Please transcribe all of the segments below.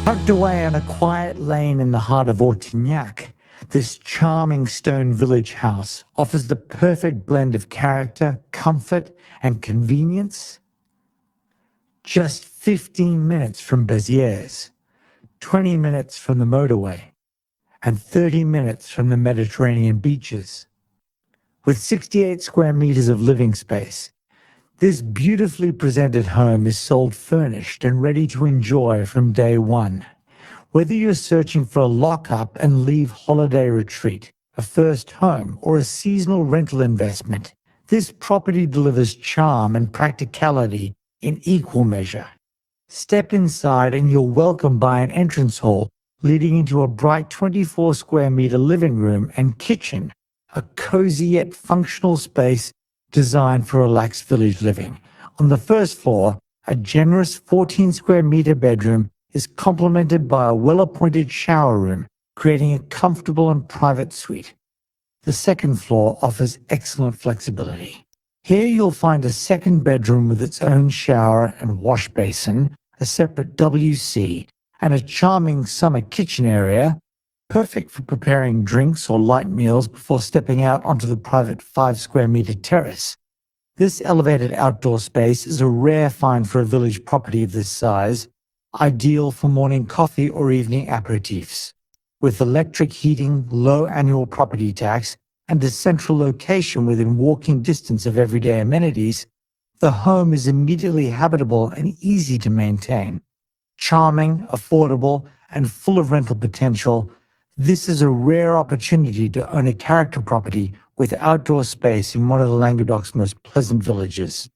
Tucked away on a quiet lane in the heart of Ortinyak, this charming stone village house offers the perfect blend of character, comfort, and convenience. Just 15 minutes from Béziers, 20 minutes from the motorway, and 30 minutes from the Mediterranean beaches. With 68 square meters of living space, this beautifully presented home is sold furnished and ready to enjoy from day one. Whether you're searching for a lock-up and leave holiday retreat, a first home, or a seasonal rental investment, this property delivers charm and practicality in equal measure. Step inside and you're welcomed by an entrance hall leading into a bright 24 square meter living room and kitchen, a cozy yet functional space designed for relaxed village living. On the first floor, a generous 14 square meter bedroom is complemented by a well-appointed shower room, creating a comfortable and private suite. The second floor offers excellent flexibility. Here you'll find a second bedroom with its own shower and wash basin, a separate WC, and a charming summer kitchen area, perfect for preparing drinks or light meals before stepping out onto the private 5 square meter terrace. This elevated outdoor space is a rare find for a village property of this size, ideal for morning coffee or evening aperitifs. With electric heating, low annual property tax, and a central location within walking distance of everyday amenities, the home is immediately habitable and easy to maintain. Charming, affordable, and full of rental potential, this is a rare opportunity to own a character property with outdoor space in one of the Languedoc's most pleasant villages.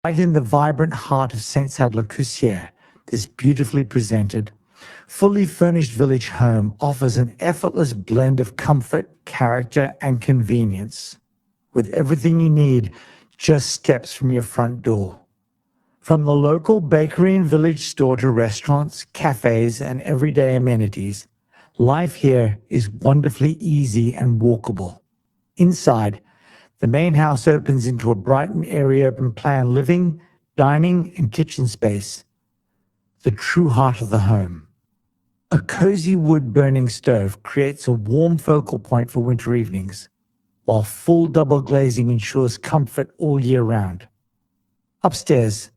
Right in the vibrant heart of Saint-Sad-le-Coussière, this beautifully presented, fully furnished village home offers an effortless blend of comfort, character, and convenience, with everything you need just steps from your front door. From the local bakery and village store to restaurants, cafes, and everyday amenities, life here is wonderfully easy and walkable. Inside, the main house opens into a bright and airy urban plan living, dining, and kitchen space, the true heart of the home. A cozy wood-burning stove creates a warm focal point for winter evenings, while full double glazing ensures comfort all year round. Upstairs,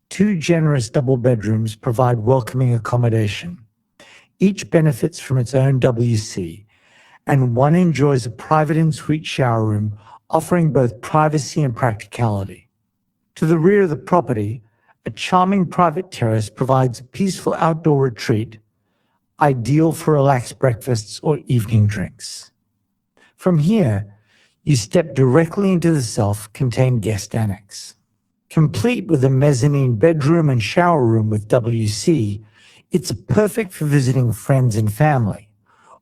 2 generous double bedrooms provide welcoming accommodation. Each benefits from its own WC, and one enjoys a private en-suite shower room, offering both privacy and practicality. To the rear of the property, a charming private terrace provides a peaceful outdoor retreat, ideal for relaxed breakfasts or evening drinks. From here, you step directly into the self-contained guest annexe. Complete with a mezzanine bedroom and shower room with WC, it's perfect for visiting friends and family,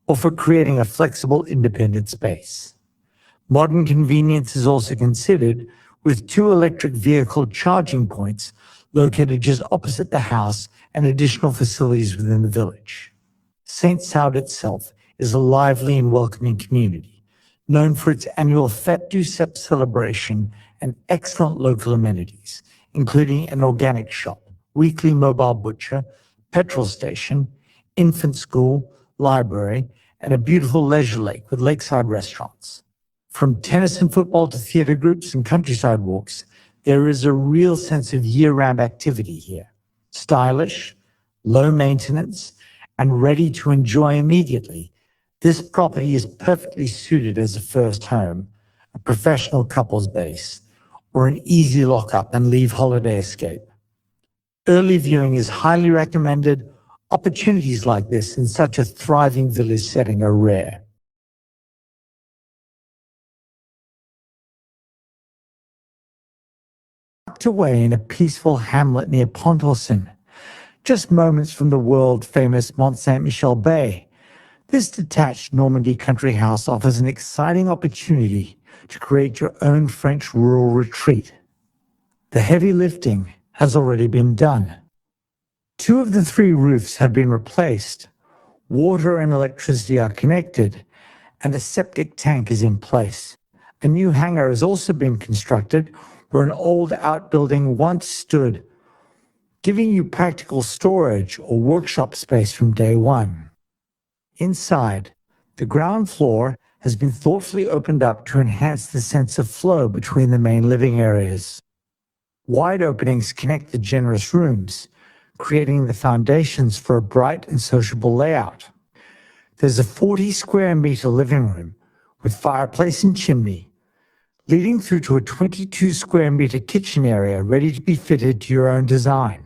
or for creating a flexible, independent space. Modern convenience is also considered, with 2 electric vehicle charging points located just opposite the house and additional facilities within the village. Saint-Sad itself is a lively and welcoming community, known for its annual Fête du Cep celebration and excellent local amenities, including an organic shop, weekly mobile butcher, petrol station, infant school, library, and a beautiful leisure lake with lakeside restaurants. From tennis and football to theater groups and countryside walks, there is a real sense of year-round activity here. Stylish, low maintenance, and ready to enjoy immediately, this property is perfectly suited as a first home, a professional couple's base, or an easy lock-up and leave holiday escape. Early viewing is highly recommended. Opportunities like this in such a thriving village setting are rare. Tucked away in a peaceful hamlet near Pont-Saint-Michel, just moments from the world-famous Mont Saint-Michel Bay, this detached Normandy country house offers an exciting opportunity to create your own French rural retreat. The heavy lifting has already been done. 2 of the 3 roofs have been replaced, water and electricity are connected, and a septic tank is in place. A new hangar has also been constructed where an old outbuilding once stood. giving you practical storage or workshop space from day one. Inside, the ground floor has been thoughtfully opened up to enhance the sense of flow between the main living areas. Wide openings connect the generous rooms, creating the foundations for a bright and sociable layout. There's a 40 square meter living room with fireplace and chimney, leading through to a 22 square meter kitchen area ready to be fitted to your own design.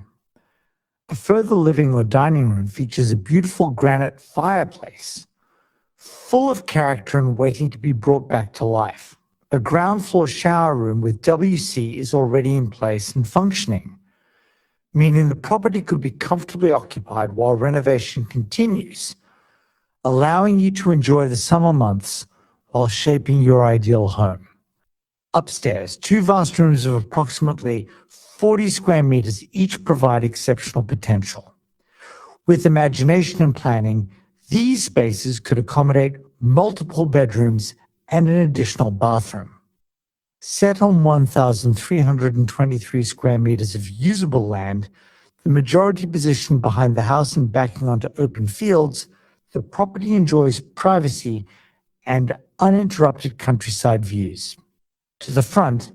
A further living or dining room features a beautiful granite fireplace, full of character and waiting to be brought back to life. A ground floor shower room with WC is already in place and functioning, meaning the property could be comfortably occupied while renovation continues, allowing you to enjoy the summer months while shaping your ideal home. Upstairs, 2 vast rooms of approximately 40 square meters each provide exceptional potential. With imagination and planning, these spaces could accommodate multiple bedrooms and an additional bathroom. Set on 1,323 square meters of usable land, the majority positioned behind the house and backing onto open fields, the property enjoys privacy and uninterrupted countryside views. To the front,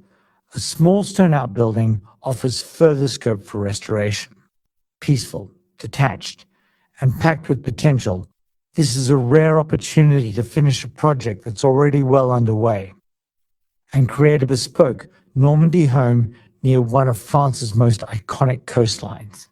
a small stone outbuilding offers further scope for restoration. Peaceful, detached, and packed with potential, this is a rare opportunity to finish a project that's already well underway and create a bespoke Normandy home near one of France's most iconic coastlines.